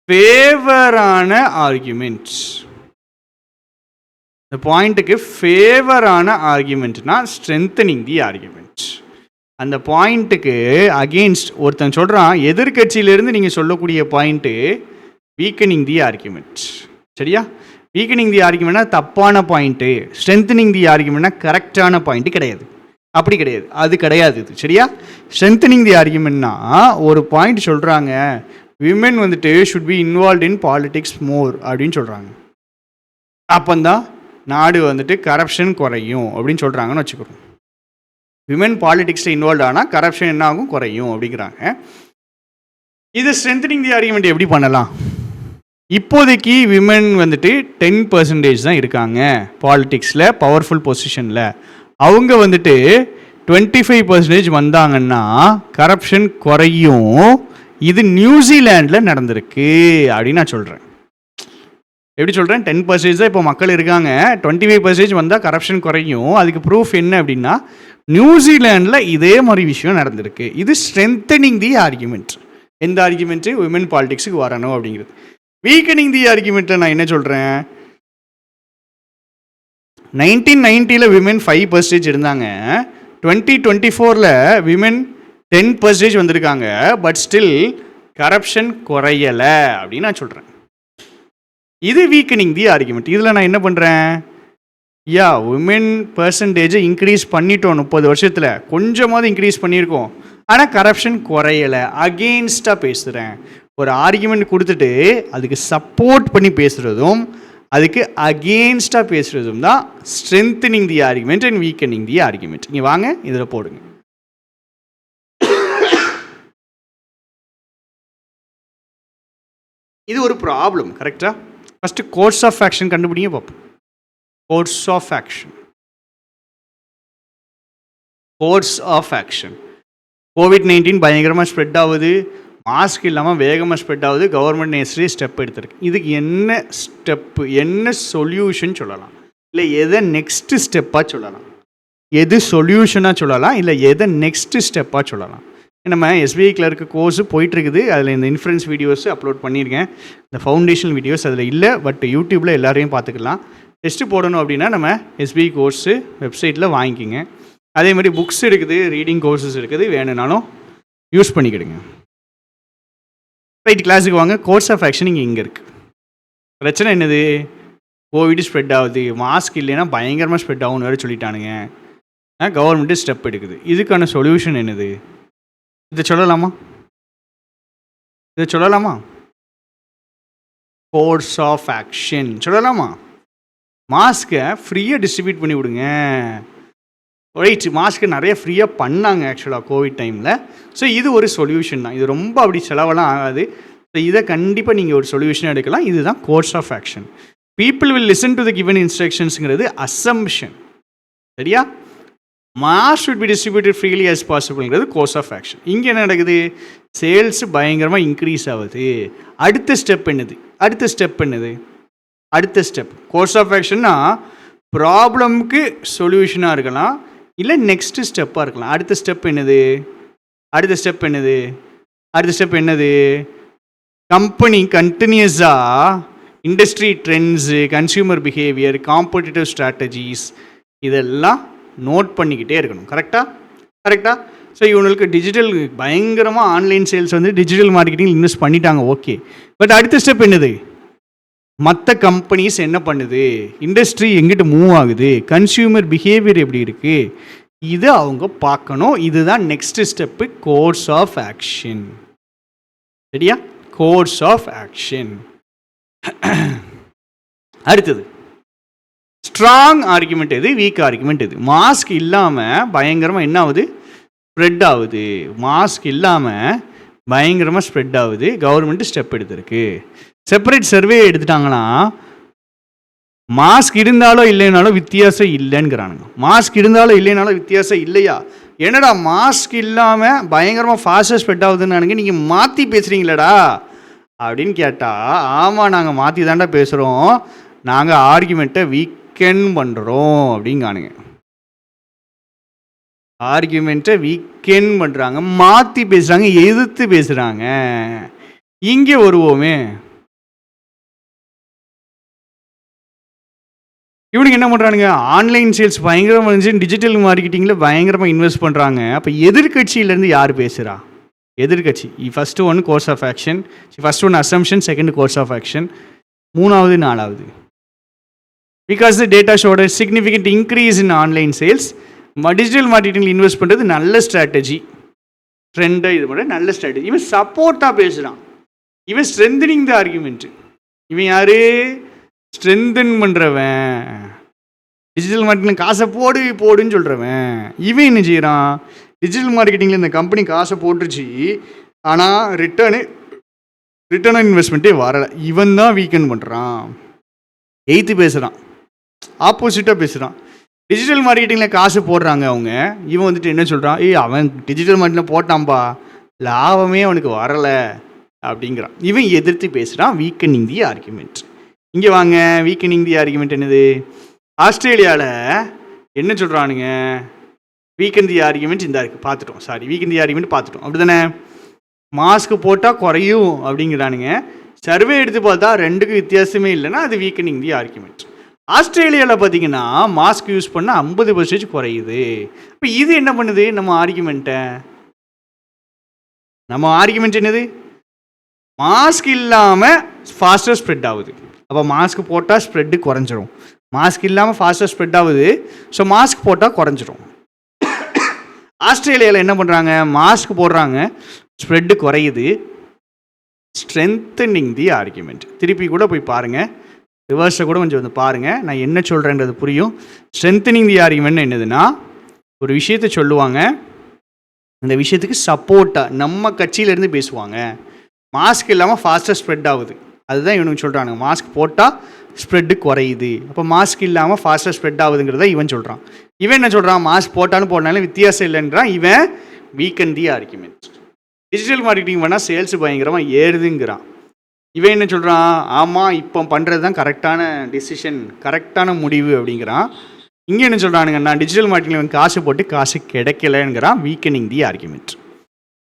ஃபேவரான ஆர்குமெண்ட்ஸ், இந்த பாயிண்ட்டுக்கு ஃபேவரான ஆர்குமெண்ட்னா ஸ்ட்ரென்தனிங் தி ஆர்குமெண்ட். அந்த பாயிண்ட்டுக்கு அகெயின்ஸ்ட் ஒருத்தன் சொல்கிறான், எதிர்கட்சியிலேருந்து நீங்கள் சொல்லக்கூடிய பாயிண்ட்டு வீக்கனிங் தி ஆர்குமெண்ட். சரியா? வீக்கனிங் தி ஆர்குமெண்ட்னா தப்பான பாயிண்ட்டு, ஸ்ட்ரென்தனிங் தி ஆர்குமெண்ட்னா கரெக்டான பாயிண்ட்டு கிடையாது. அப்படி கிடையாது, அது கிடையாது இது. சரியா? ஸ்ட்ரென்தனிங் தி ஆர்குமெண்ட்னா ஒரு பாயிண்ட் சொல்கிறாங்க, விமென் வந்துட்டு should be involve in politics more அப்படின்னு சொல்கிறாங்க. அப்போந்தான் நாடு வந்துட்டு கரப்ஷன் குறையும் அப்படின்னு சொல்கிறாங்கன்னு வச்சுக்கிறோம். விமென் பாலிடிக்ஸில் இன்வால்வ் ஆனால் கரப்ஷன் என்ன ஆகும்? குறையும் அப்படிங்கிறாங்க. இது ஸ்ட்ரென்தனிங் தி ஆர்குமெண்ட் எப்படி பண்ணலாம்? இப்போதைக்கு விமென் வந்துட்டு 10% தான் இருக்காங்க பாலிடிக்ஸில், பவர்ஃபுல் பொசிஷனில். அவங்க வந்துட்டு 25% வந்தாங்கன்னா கரப்ஷன் குறையும். இது நியூசிலாண்டில் நடந்திருக்கு அப்படின்னு நான் சொல்கிறேன். எப்படி சொல்கிறேன்? 10% தான் இப்போ மக்கள் இருக்காங்க, 25% வந்தால் கரப்ஷன் குறையும். அதுக்கு ப்ரூஃப் என்ன அப்படின்னா, நியூசிலாண்டில் இதே மாதிரி விஷயம் நடந்திருக்கு. இது ஸ்ட்ரென்தனிங் தி ஆர்குமெண்ட். எந்த ஆர்குமெண்ட்டு? விமென் பாலிடிக்ஸுக்கு வரணும் அப்படிங்கிறது. வீக்கனிங் தி ஆர்குமெண்ட்டை நான் என்ன சொல்கிறேன், 1990 விமென் 5% இருந்தாங்க, 2024 விமென் 10% வந்திருக்காங்க, பட் ஸ்டில் கரப்ஷன் குறையலை அப்படின்னு நான் சொல்கிறேன். இது வீக்கனிங் தி ஆர்குமெண்ட். இதில் நான் என்ன பண்ணுறேன், விமென் பர்சன்டேஜை இன்க்ரீஸ் பண்ணிட்டோம், 30 வருஷத்தில் கொஞ்சமாவது இன்க்ரீஸ் பண்ணியிருக்கோம், ஆனால் கரப்ஷன் குறையலை, அகெயின்ஸ்டாக பேசுகிறேன். ஒரு ஆர்குமெண்ட் கொடுத்துட்டு அதுக்கு சப்போர்ட் பண்ணி பேசுகிறதும் அதுக்கு அகெயின்ஸ்டாக பேசுகிறதும் தான் strengthening the argument and weakening the argument. இங்கே வாங்க, இதில் போடுங்க. இது ஒரு ப்ராப்ளம். கரெக்டாக? ஃபஸ்ட்டு கோர்ஸ் ஆஃப் ஆக்ஷன் கண்டுபிடிங்க பார்ப்போம். Course of action, course of action. COVID-19 பயங்கரமாக ஸ்ப்ரெட் ஆகுது, மாஸ்க் இல்லாமல் வேகமாக ஸ்ப்ரெட் ஆகுது, கவர்மெண்ட் நேசரி ஸ்டெப் எடுத்திருக்கு. இதுக்கு என்ன ஸ்டெப்பு, என்ன சொல்யூஷன் சொல்லலாம், இல்லை எதை நெக்ஸ்ட்டு ஸ்டெப்பாக சொல்லலாம், எது சொல்யூஷனாக சொல்லலாம், இல்லை எதை நெக்ஸ்ட்டு ஸ்டெப்பாக சொல்லலாம். நம்ம எஸ்பிஐ கிளர்க் கோர்ஸு போயிட்டுருக்குது, அதில் இந்த இன்ஃப்ளூயன்ஸ் வீடியோஸு அப்லோட் பண்ணியிருக்கேன். இந்த ஃபவுண்டேஷன் வீடியோஸ் அதில் இல்லை, பட் யூடியூப்பில் எல்லாரையும் பார்த்துக்கலாம். டெஸ்ட்டு போடணும் அப்படின்னா நம்ம எஸ்பிஐ கோர்ஸு வெப்சைட்டில் வாங்கிக்கிங்க. அதே மாதிரி புக்ஸ் இருக்குது, ரீடிங் கோர்சஸ் இருக்குது, வேணும்னாலும் யூஸ் பண்ணிக்கிடுங்க. ரைட், கிளாஸுக்கு வாங்க. கோர்ஸ் ஆஃப் ஆக்ஷன் இங்கே இருக்குது. பிரச்சனை என்னது? கோவிட் ஸ்ப்ரெட் ஆகுது, மாஸ்க் இல்லைன்னா பயங்கரமாக ஸ்ப்ரெட் ஆகும்னு வேறு சொல்லிட்டானுங்க, கவர்மெண்ட்டு ஸ்டெப் எடுக்குது. இதுக்கான சொல்யூஷன் என்னது? இதை சொல்லலாமா? கோர்ஸ் ஆஃப் ஆக்ஷன் சொல்லலாமா? மாஸ்க்கை ஃப்ரீயாக டிஸ்ட்ரிபியூட் பண்ணி விடுங்க. ரைட், மாஸ்க்கு நிறைய ஃப்ரீயாக பண்ணாங்க ஆக்சுவலாக கோவிட் டைமில். ஸோ இது ஒரு சொல்யூஷன் தான். இது ரொம்ப அப்படி செலவெல்லாம் ஆகாது. ஸோ இதை கண்டிப்பாக நீங்கள் ஒரு சொல்யூஷனாக எடுக்கலாம். இதுதான் course of action. People will listen to the given இன்ஸ்ட்ரக்ஷன்ஸுங்கிறது அசம்ஷன். சரியா? Mask should be distributed freely as பாசிபிள்ங்கிறது கோர்ஸ் ஆஃப் ஆக்ஷன். இங்கே என்ன நடக்குது? சேல்ஸ் பயங்கரமாக இன்க்ரீஸ் ஆகுது. அடுத்த ஸ்டெப் கோர்ஸ் ஆஃப் ஆக்ஷன்னா ப்ராப்ளம்க்கு சொல்யூஷனாக இருக்கலாம், இல்லை நெக்ஸ்ட் ஸ்டெப்பாக இருக்கலாம். அடுத்த ஸ்டெப் என்னது? கம்பெனி கண்டினியூஸாக industry trends, consumer behaviour, competitive strategies இதெல்லாம் நோட் பண்ணிக்கிட்டே இருக்கணும். கரெக்டாக? ஸோ இவங்களுக்கு டிஜிட்டல் பயங்கரமாக ஆன்லைன் சேல்ஸ் வந்து டிஜிட்டல் மார்க்கெட்டிங் இன்வெஸ்ட் பண்ணிட்டாங்க, ஓகே. பட் அடுத்த ஸ்டெப் என்னது? மற்ற கம்பெனிஸ் என்ன பண்ணுது, இண்டஸ்ட்ரி எங்கிட்ட மூவ் ஆகுது, கன்சியூமர் பிஹேவியர் எப்படி இருக்குது, இதை அவங்க பார்க்கணும். இதுதான் next step, course of action. சரியா? Course of action. அடுத்தது ஸ்ட்ராங் ஆர்குமெண்ட் எது, வீக் ஆர்குமெண்ட் எது? மாஸ்க் இல்லாமல் பயங்கரமாக என்ன ஆகுது? ஸ்ப்ரெட் ஆகுது. மாஸ்க் இல்லாமல் பயங்கரமாக ஸ்ப்ரெட் ஆகுது. கவர்மெண்ட் ஸ்டெப் எடுத்திருக்கு. செப்பரேட் சர்வே எடுத்துட்டாங்கன்னா மாஸ்க் இருந்தாலும் இல்லைனாலும் வித்தியாசம் இல்லைங்கிறானுங்க. மாஸ்க் இருந்தாலும் இல்லைனாலும் வித்தியாசம் இல்லையா? என்னடா மாஸ்க் இல்லாமல் பயங்கரமாக ஃபாஸ்ட்டாக ஸ்ப்ரெட் ஆகுதுன்னு நீங்கள் மாற்றி பேசுகிறீங்களடா அப்படின்னு கேட்டால், ஆமாம் நாங்கள் மாற்றி தாண்டா பேசுகிறோம், நாங்கள் ஆர்குமெண்ட்டை வீக்கெண்ட் பண்ணுறோம் அப்படிங்கானுங்க. ஆர்குமெண்ட்டை வீக்கெண்ட் பண்ணுறாங்க, மாற்றி பேசுகிறாங்க, எதிர்த்து பேசுகிறாங்க. இங்கே வருவோமே, இவனுக்கு என்ன பண்ணுறானுங்க? ஆன்லைன் சேல்ஸ் பயங்கரமாக இருந்துச்சு, டிஜிட்டல் மார்க்கெட்டிங்கில் பயங்கரமாக இன்வெஸ்ட் பண்ணுறாங்க. அப்போ எதிர்கட்சியிலேருந்து யார் பேசுகிறா? எதிர்கட்சி. ஃபஸ்ட்டு ஒன்று கோர்ஸ் ஆஃப் ஆக்ஷன், ஃபஸ்ட் ஒன்று assumption, second course of action, மூணாவது நாலாவது. Because the data showed significant increase in online sales. Digital மார்க்கெட்டிங்கில் இன்வெஸ்ட் பண்ணுறது நல்ல ஸ்ட்ராட்டஜி, ட்ரெண்டை இது பண்ணுறது நல்ல ஸ்ட்ராட்டஜி. இவன் சப்போர்ட்டாக பேசுகிறான், இவன் ஸ்ட்ரென்தனிங் த ஆர்குமெண்ட்டு. இவன் யார்? ஸ்ட்ரென்தன் பண்ணுறவன், டிஜிட்டல் மார்க்கெட்டிங் காசை போடுன்னு சொல்கிறவன். இவன் என்ன செய்கிறான்? டிஜிட்டல் மார்க்கெட்டிங்கில் இந்த கம்பெனி காசை போட்டுருச்சு, ஆனால் ரிட்டர்ன் இன்வெஸ்ட்மெண்ட்டே வரலை. இவன் தான் வீக்கெண்ட் பண்ணுறான், எய்த்து பேசுகிறான், ஆப்போசிட்டாக பேசுகிறான். டிஜிட்டல் மார்க்கெட்டிங்கில் காசு போடுறாங்க அவங்க, இவன் வந்துட்டு என்ன சொல்கிறான்? அவன் டிஜிட்டல் மார்க்கெட்டில் போட்டான்பா, லாபமே அவனுக்கு வரலை அப்படிங்கிறான். இவன் எதிர்த்து பேசுகிறான், வீக்கனிங் தி ஆர்குமெண்ட். இங்கே வாங்க, வீக்கனிங் தி ஆர்குமெண்ட் என்னது? ஆஸ்திரேலியாவில் என்ன சொல்கிறானுங்க? வீக்கன் தி ஆர்குமெண்ட் இந்த இருக்குது பார்த்துட்டோம். வீக்கன் தி ஆர்குமெண்ட் பார்த்துட்டோம், அப்படி தானே? மாஸ்க் போட்டால் குறையும் அப்படிங்கிறானுங்க. சர்வே எடுத்து பார்த்தா ரெண்டுக்கும் வித்தியாசமே இல்லைன்னா அது வீக்கனிங் தி ஆர்குமெண்ட். ஆஸ்திரேலியாவில் பார்த்தீங்கன்னா மாஸ்க் யூஸ் பண்ணால் 50% குறையுது. இப்போ இது என்ன பண்ணுது? நம்ம ஆர்குமெண்ட் என்னது? மாஸ்க் இல்லாமல் ஃபாஸ்ட்டாக ஸ்ப்ரெட் ஆகுது. அப்போ மாஸ்க் போட்டால் ஸ்ப்ரெட்டு குறைஞ்சிரும். மாஸ்க் இல்லாமல் ஃபாஸ்ட்டாக ஸ்ப்ரெட் ஆகுது, ஸோ மாஸ்க் போட்டால் குறைஞ்சிரும். ஆஸ்திரேலியாவில் என்ன பண்ணுறாங்க? மாஸ்க் போடுறாங்க, ஸ்ப்ரெட்டு குறையுது. Strengthening the argument. திருப்பி கூட போய் பாருங்கள், ரிவர்ஸை கூட கொஞ்சம் வந்து பாருங்கள், நான் என்ன சொல்கிறேன்றது புரியும். ஸ்ட்ரென்தனிங் தி ஆர்குமெண்ட் என்னதுன்னா, ஒரு விஷயத்தை சொல்லுவாங்க, அந்த விஷயத்துக்கு சப்போர்ட்டாக நம்ம கட்சியிலேருந்து பேசுவாங்க. மாஸ்க் இல்லாமல் ஃபாஸ்ட்டாக ஸ்ப்ரெட் ஆகுது, அதுதான் இவனுக்கு சொல்கிறானுங்க. மாஸ்க் போட்டால் ஸ்ப்ரெட்டு குறையுது, அப்போ மாஸ்க் இல்லாமல் ஃபாஸ்ட்டாக ஸ்ப்ரெட் ஆகுதுங்கிறத இவன் சொல்கிறான். இவன் என்ன சொல்கிறான்? மாஸ்க் போட்டாலும் வித்தியாசம் இல்லைன்றான். இவன் வீக்கன் தி ஆர்குமெண்ட். டிஜிட்டல் மார்க்கெட்டிங் பண்ணால் சேல்ஸ் பயங்கரமாக ஏறுதுங்கிறான். இவன் என்ன சொல்கிறான்? ஆமாம், இப்போ பண்ணுறது தான் கரெக்டான டிசிஷன், கரெக்டான முடிவு அப்படிங்கிறான். இங்கே என்ன சொல்கிறானுங்க? நான் டிஜிட்டல் மார்க்கெட்டிங் காசு போட்டு காசு கிடைக்கலங்கிறான். Weakening the argument.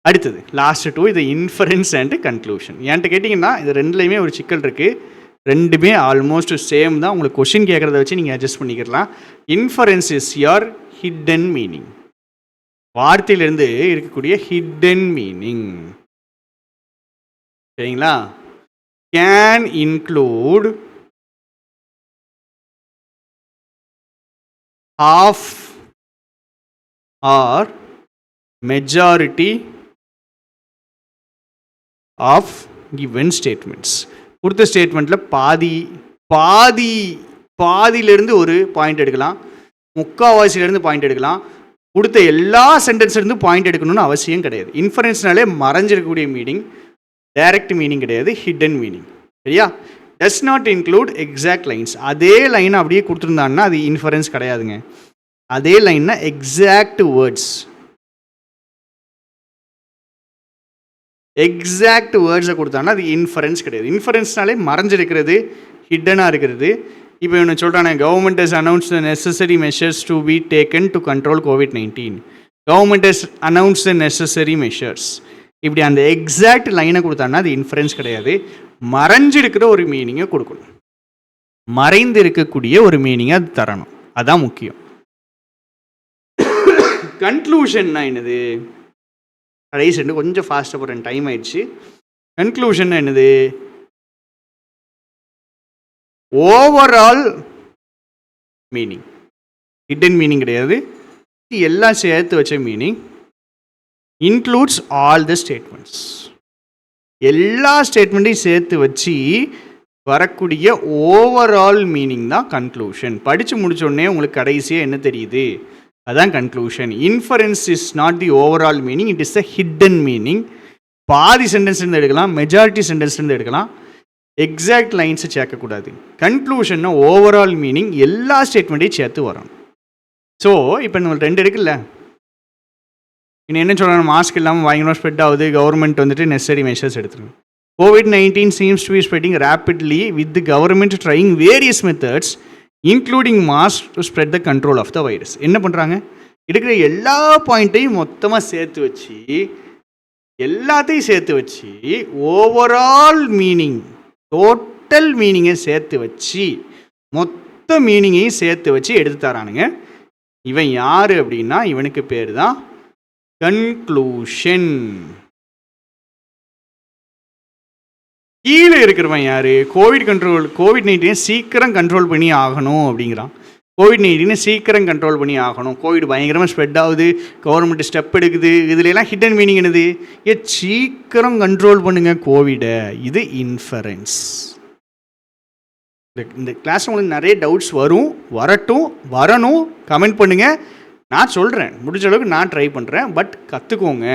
அடுத்தது லாஸ்ட் டூ, இது இன்ஃபரன்ஸ் அண்ட் கன்க்ளூஷன். என்கிட்ட கேட்டிங்கன்னா இது ரெண்டுலேயுமே ஒரு சிக்கல் இருக்குது, ரெண்டுமே ஆல்மோஸ்ட் சேம் தான். உங்களுக்கு கொஷின் கேட்குறத வச்சு நீங்கள் அட்ஜஸ்ட் பண்ணிக்கலாம். Inference is your hidden meaning, வார்த்தையிலிருந்து இருக்கக்கூடிய ஹிடன் மீனிங். சரிங்களா? Can include half or majority of given statements. கொடுத்த ஸ்டேட்மெண்ட்டில் பாதி பாதியிலேருந்து ஒரு பாயிண்ட் எடுக்கலாம், முக்கால்வாசியிலேருந்து பாயிண்ட் எடுக்கலாம். கொடுத்த எல்லா சென்டென்ஸ்லேருந்து பாயிண்ட் எடுக்கணும்னு அவசியம் கிடையாது. இன்ஃபரன்ஸ்னாலே மறைஞ்சிருக்கக்கூடிய மீனிங், டைரக்ட் மீனிங் கிடையாது, ஹிடன் மீனிங். சரியா? Does not include exact lines. அதே லைனை அப்படியே கொடுத்துருந்தாங்கன்னா அது இன்ஃபரன்ஸ் கிடையாதுங்க. அதே லைன்னா எக்ஸாக்ட் வேர்ட்ஸ், எக்ஸாக்ட் வேர்ட்ஸை கொடுத்தாங்கன்னா அது இன்ஃபரன்ஸ் கிடையாது. இன்ஃபரன்ஸ்னாலே மறைஞ்சிருக்கிறது, ஹிட்டனாக இருக்கிறது. இப்போ இவனை சொல்கிறானே, government has announce the necessary measures to be taken to control COVID-19. Government has announce the necessary measures. இப்படி அந்த எக்ஸாக்ட் லைனை கொடுத்தான்னா அது இன்ஃபரன்ஸ் கிடையாது. மறைஞ்சிருக்கிற ஒரு மீனிங்கை கொடுக்கணும், மறைந்து இருக்கக்கூடிய ஒரு மீனிங்கை அது தரணும். அதான் முக்கியம். கன்க்ளூஷன்னா என்னது? கடைசி ரெண்டு கொஞ்சம் ஃபாஸ்ட்டாக போகிறேன், டைம் ஆயிடுச்சு. கன்க்ளூஷன் என்னது? ஓவரால் மீனிங், ஹிடன் மீனிங் கிடையாது, எல்லாம் சேர்த்து வச்ச meaning. Includes all the statements. எல்லா ஸ்டேட்மெண்ட்டையும் சேர்த்து வச்சு வரக்கூடிய ஓவரால் மீனிங் தான் கன்க்ளூஷன். படித்து முடிச்சோடனே உங்களுக்கு கடைசியாக என்ன தெரியுது? அதான் conclusion. Inference is not the overall meaning, it is the hidden meaning. பாதி சென்டென்ஸ்லேருந்து எடுக்கலாம், மெஜாரிட்டி சென்டென்ஸ்லேருந்து எடுக்கலாம். எக்ஸாக்ட் லைன்ஸை சேர்க்கக்கூடாது. கன்க்ளூஷன்னா ஓவரால் மீனிங் எல்லா ஸ்டேட்மெண்ட்டையும் சேர்த்து வரும். ஸோ இப்போ நம்மளுக்கு ரெண்டு இருக்குல்ல, இன்னும் என்ன சொல்கிறாங்க? மாஸ்க் இல்லாமல் பயங்கரமாக ஸ்ப்ரெட் ஆகுது, கவர்மெண்ட் வந்துட்டு நெசசரி மெஷர்ஸ் எடுத்துருங்க. COVID-19 seems to be spreading rapidly with the government trying various methods including masks to spread the control of the virus. என்ன பண்ணுறாங்க? இருக்கிற எல்லா பாயிண்ட்டையும் மொத்தமாக சேர்த்து வச்சு, எல்லாத்தையும் சேர்த்து வச்சு ஓவரால் மீனிங், டோட்டல் மீனிங்கை சேர்த்து வச்சு, மொத்த மீனிங்கையும் சேர்த்து வச்சு எடுத்து தரானுங்க. இவன் யார் அப்படின்னா, இவனுக்கு பேர் தான் கன்க்ளூஷன். கீழே இருக்கிறவன் யாரு? COVID-19 சீக்கிரம் கண்ட்ரோல் பண்ணி ஆகணும் அப்படிங்கிறான். COVID-19 சீக்கிரம் கண்ட்ரோல் பண்ணி ஆகணும், கோவிட் பயங்கரமாக ஸ்ப்ரெட் ஆகுது, கவர்மெண்ட் ஸ்டெப் எடுக்குது. இதுல எல்லாம் ஹிடன் மீனிங் என்னது? சீக்கிரம் கண்ட்ரோல் பண்ணுங்க கோவிடை. இது இன்ஃபரன்ஸ். இந்த கிளாஸ் உங்களுக்கு நிறைய டவுட்ஸ் வரணும். கமெண்ட் பண்ணுங்க, நான் சொல்கிறேன், முடிஞ்ச அளவுக்கு நான் ட்ரை பண்ணுறேன். பட் கற்றுக்கோங்க.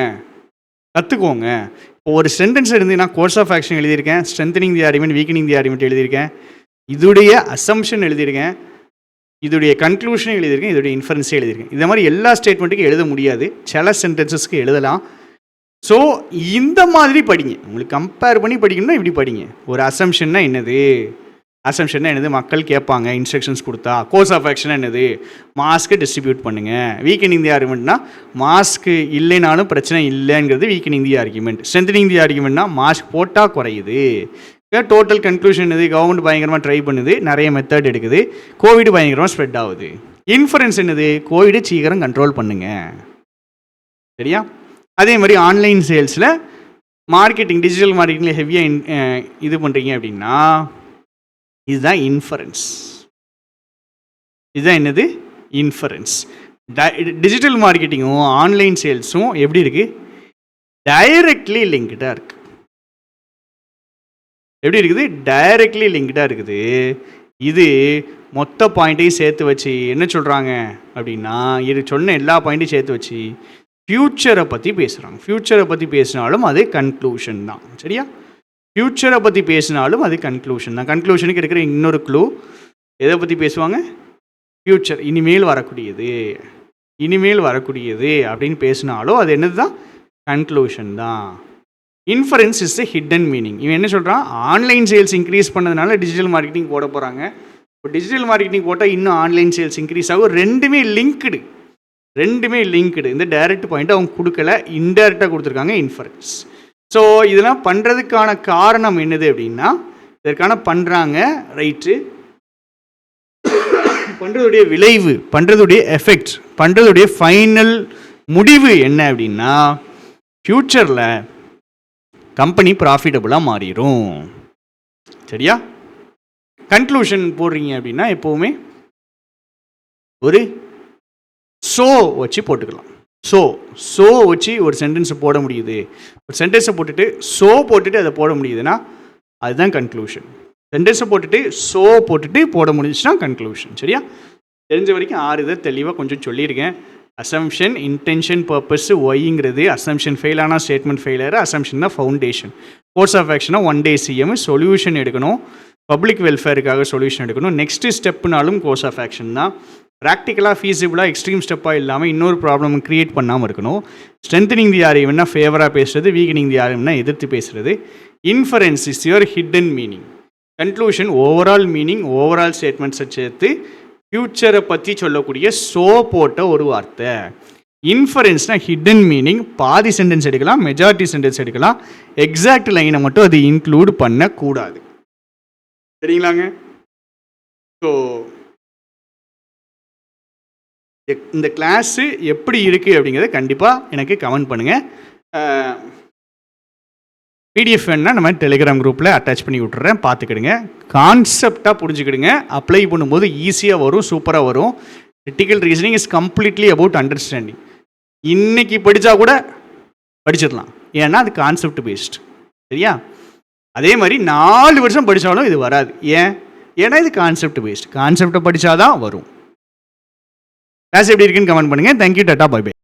இப்போ ஒரு சென்டென்ஸ் இருந்து நான் கோர்ஸ் ஆஃப் ஆக்ஷன் எழுதியிருக்கேன், strengthening the argument, weakening the argument எழுதியிருக்கேன், இதுடைய அசம்ஷன் எழுதியிருக்கேன், இதுடைய கன்க்ளூஷன் எழுதியிருக்கேன், இதோடைய இன்ஃபரன்ஸே எழுதியிருக்கேன். இந்த மாதிரி எல்லா ஸ்டேட்மெண்ட்டுக்கும் எழுத முடியாது, சில சென்டென்சஸ்க்கு எழுதலாம். ஸோ இந்த மாதிரி படிங்க. உங்களுக்கு கம்பேர் பண்ணி படிக்கணும்னா இப்படி படிங்க. ஒரு அசம்ஷன்னா என்னது? மக்கள் கேட்பாங்க இன்ஸ்ட்ரக்ஷன்ஸ் கொடுத்தா. கோர்ஸ் ஆஃப் ஆக்ஷன் என்னது? மாஸ்க்கு டிஸ்ட்ரிபியூட் பண்ணுங்கள். வீக்கனிங் தி ஆர்குமெண்ட்னா மாஸ்க்கு இல்லைனாலும் பிரச்சனை இல்லைங்கிறது weakening the argument. Strengthening the ஆர்குமெண்ட்னா மாஸ்க் போட்டால் குறையுது. டோட்டல் கன்க்ளூஷன் என்னது? கவர்மெண்ட் பயங்கரமாக ட்ரை பண்ணுது, நிறைய மெத்தட் எடுக்குது, கோவிட் பயங்கரமாக ஸ்ப்ரெட் ஆகுது. இன்ஃபரன்ஸ் என்னது? கோவிடை சீக்கிரம் கண்ட்ரோல் பண்ணுங்க. சரியா? அதே மாதிரி ஆன்லைன் சேல்ஸில் மார்க்கெட்டிங், டிஜிட்டல் மார்க்கெட்டிங்கில் ஹெவியாக இது பண்ணுறீங்க அப்படின்னா இதுதான் இன்ஃபரன்ஸ். இதுதான் என்னது? இன்ஃபரன்ஸ். டிஜிட்டல் மார்க்கெட்டிங்கும் ஆன்லைன் சேல்ஸும் எப்படி இருக்கு? டைரக்ட்லி லிங்க்டாக இருக்கு. எப்படி இருக்குது? டைரக்ட்லி லிங்க்டாக இருக்குது. இது மொத்த பாயிண்ட்டையும் சேர்த்து வச்சு என்ன சொல்கிறாங்க அப்படின்னா, இது சொன்ன எல்லா பாயிண்ட்டையும் சேர்த்து வச்சு ஃப்யூச்சரை பற்றி பேசுகிறாங்க. ஃப்யூச்சரை பற்றி பேசினாலும் அது கன்க்ளூஷன் தான். சரியா? ஃப்யூச்சரை பற்றி பேசினாலும் அது கன்க்ளூஷன் தான். கன்க்ளூஷனுக்கு இருக்கிற இன்னொரு க்ளூ, எதை பற்றி பேசுவாங்க? ஃப்யூச்சர், இனிமேல் வரக்கூடியது அப்படின்னு பேசினாலும் அது என்னது தான்? கன்க்ளூஷன் தான். Inference is a hidden meaning. இவன் என்ன சொல்கிறான்? ஆன்லைன் சேல்ஸ் இன்க்ரீஸ் பண்ணதுனால டிஜிட்டல் மார்க்கெட்டிங் போட போகிறாங்க. இப்போ டிஜிட்டல் மார்க்கெட்டிங் போட்டால் இன்னும் ஆன்லைன் சேல்ஸ் இன்க்ரீஸ் ஆகும். ரெண்டுமே லிங்க்டு. இந்த டைரக்ட் பாயிண்ட் அவங்க கொடுக்கல, இன்டைரக்டாக கொடுத்துருக்காங்க இன்ஃபரன்ஸ். ஸோ இதெல்லாம் பண்ணுறதுக்கான காரணம் என்னது அப்படின்னா, இதற்கான பண்ணுறாங்க ரைட்டு, பண்ணுறதுடைய விளைவு, பண்ணுறதுடைய எஃபெக்ட், பண்ணுறதுடைய ஃபைனல் முடிவு என்ன அப்படின்னா, ஃப்யூச்சரில் கம்பெனி ப்ராஃபிட்டபுளாக மாறிடும். சரியா? கன்க்ளூஷன் போடுறீங்க அப்படின்னா எப்போவுமே ஒரு ஸோ வச்சு போட்டுக்கலாம். ஸோ வச்சு ஒரு சென்டென்ஸை போட முடியுது, ஒரு சென்டென்ஸை போட்டுட்டு ஸோ போட்டுட்டு அதை போட முடியுதுன்னா அதுதான் கன்க்ளூஷன். சென்டென்ஸை போட்டுட்டு ஸோ போட்டுட்டு போட முடிஞ்சுன்னா கன்க்ளூஷன். சரியா? தெரிஞ்ச வரைக்கும் 6 இதை தெளிவாக கொஞ்சம் சொல்லியிருக்கேன். அசம்ஷன், இன்டென்ஷன், பர்பஸ், ஒய்ங்கிறது அசம்ஷன் ஃபெயில் ஆனால் ஸ்டேட்மெண்ட் ஃபெயிலியர். அசம்ஷன் தான் ஃபவுண்டேஷன். கோர்ஸ் ஆஃப் ஆக்ஷனாக 1 day CM, சொல்யூஷன் எடுக்கணும், பப்ளிக் வெல்ஃபேருக்காக சொல்யூஷன் எடுக்கணும். நெக்ஸ்ட்டு ஸ்டெப்னாலும் கோர்ஸ் ஆஃப் ஆக்ஷன் தான். ப்ராக்டிக்கலாக ஃபீஸிபிளாக எக்ஸ்ட்ரீம் ஸ்டெப்பாக இல்லாமல் இன்னொரு ப்ராப்ளம் க்ரியேட் பண்ணாமல் இருக்கணும். ஸ்ட்ரென்தனிங் தி ஆர்கியூமெண்ட்னா ஃபேவராக பேசுறது, வீக்கனிங் தி ஆர்கியூமெண்ட்னா எதிர்த்து பேசுறது. Inference is your hidden meaning. Conclusion overall meaning, overall ஸ்டேட்மெண்ட்ஸை சேர்த்து ஃப்யூச்சரை பற்றி சொல்லக்கூடிய ஸோ போட்ட ஒரு வார்த்தை. இன்ஃபரன்ஸ்னால் ஹிடன் மீனிங், பாதி சென்டென்ஸ் எடுக்கலாம், மெஜாரிட்டி சென்டென்ஸ் எடுக்கலாம், எக்ஸாக்ட் லைனை மட்டும் அது இன்க்ளூட் பண்ணக்கூடாது. சரிங்களாங்க? ஸோ இந்த கிளாஸு எப்படி இருக்குது அப்படிங்கிறத கண்டிப்பாக எனக்கு கமெண்ட் பண்ணுங்கள். பிடிஎஃப் வேணுன்னா நம்ம டெலிகிராம் குரூப்பில் அட்டாச் பண்ணி விட்டுறேன், பார்த்துக்கிடுங்க. கான்செப்டாக புரிஞ்சுக்கிடுங்க. அப்ளை பண்ணும்போது ஈஸியாக வரும், சூப்பராக வரும். Critical reasoning is completely about understanding. இன்றைக்கி படித்தா கூட படிச்சிடலாம், ஏன்னா அது கான்செப்ட் பேஸ்ட். சரியா? அதே மாதிரி 4 வருஷம் படித்தாலும் இது வராது. ஏன்னா இது கான்செப்ட் பேஸ்ட். கான்செப்டை படித்தாதான் வரும். கிளாஸ் எப்படி இருக்குன்னு கமெண்ட் பண்ணுங்கள். தேங்க்யூ, டாட்டா, பை பை.